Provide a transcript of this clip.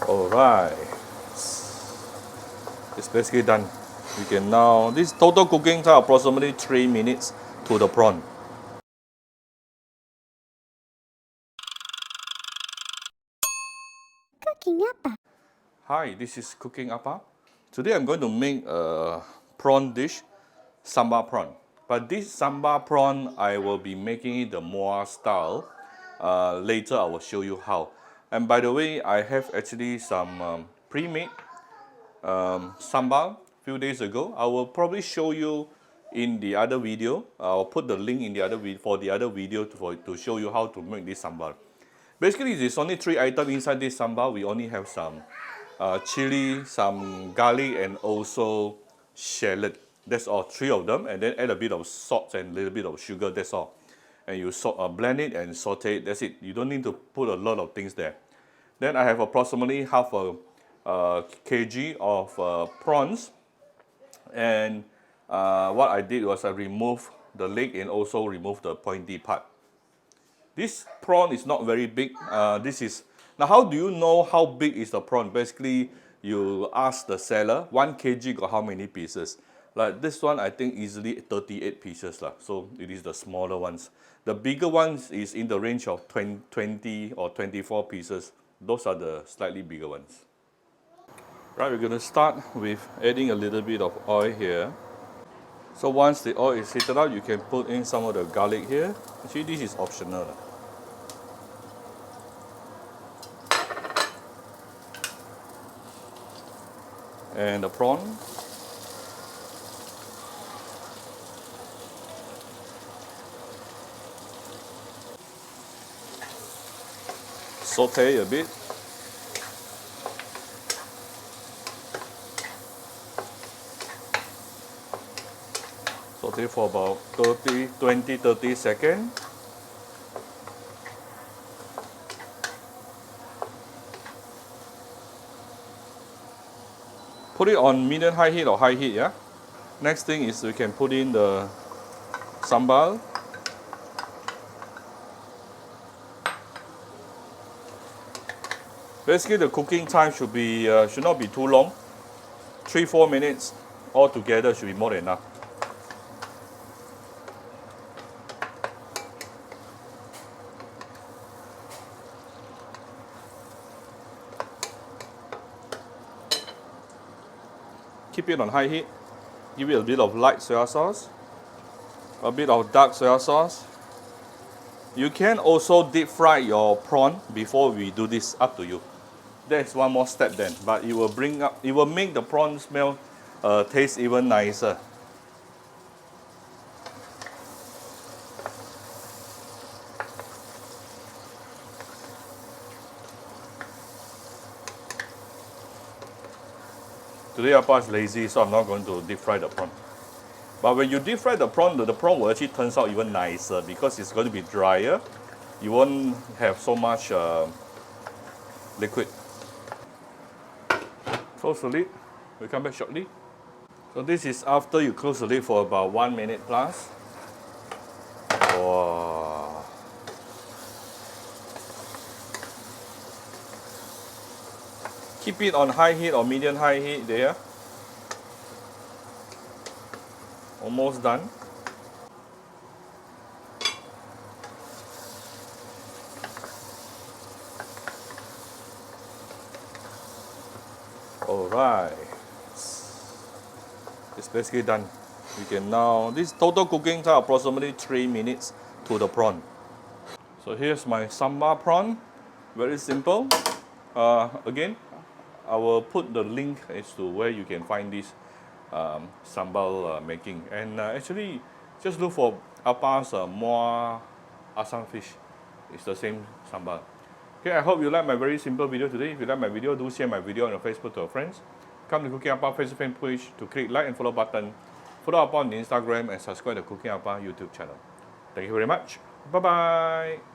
Alright, it's basically done. You can now, this total cooking time approximately 3 minutes to the prawn. Cooking Appa. Hi, this is Cooking Appa. Today I'm going to make a prawn dish, sambal prawn. But this sambal prawn, I will be making it the Moa style. Later I will show you how. And by the way, I have actually some pre-made sambal few days ago. I will probably show you in the other video. I'll put the link in the other for the other video to show you how to make this sambal. Basically, there's only 3 items inside this sambal. We only have some chili, some garlic, and also shallot. That's all, 3 of them. And then add a bit of salt and a little bit of sugar. That's all. And you blend it and saute it. That's it. You don't need to put a lot of things there. Then I have approximately half a kg of prawns. And what I did was I removed the leg and also removed the pointy part. This prawn is not very big. Now how do you know how big is the prawn? Basically, you ask the seller, 1 kg got how many pieces? Like this one, I think easily 38 pieces lah. So it is the smaller ones. The bigger ones is in the range of 20 or 24 pieces. Those are the slightly bigger ones. Right, we're going to start with adding a little bit of oil here. So once the oil is heated up, you can put in some of the garlic here. Actually, this is optional. And the prawn. Saute a bit. Saute for about 20-30 seconds. Put it on medium high heat or high heat, yeah? Next thing is we can put in the sambal. Basically the cooking time should not be too long. 3-4 minutes altogether should be more than enough. Keep it on high heat. Give it a bit of light soy sauce, a bit of dark soy sauce. You can also deep fry your prawn before we do this, up to you. That's one more step then, but it will make the prawn smell taste even nicer. Today Appa is lazy, so I'm not going to deep fry the prawn. But when you deep fry the prawn will actually turn out even nicer because it's going to be drier. You won't have so much liquid. Close the lid. We'll come back shortly. So this is after you close the lid for about 1 minute plus. Wow. Keep it on high heat or medium high heat there. Almost done. Alright. It's basically done. You can now, this total cooking time approximately 3 minutes to the prawn. So here's my sambal prawn. Very simple. Again, I will put the link as to where you can find this sambal making. And actually, just look for Appa's Moa Asam fish. It's the same sambal. Okay, I hope you like my very simple video today. If you like my video, do share my video on your Facebook to your friends. Come to Cooking Appa Facebook fan page to click like and follow button. Follow Appa on Instagram and subscribe to Cooking Appa YouTube channel. Thank you very much. Bye-bye.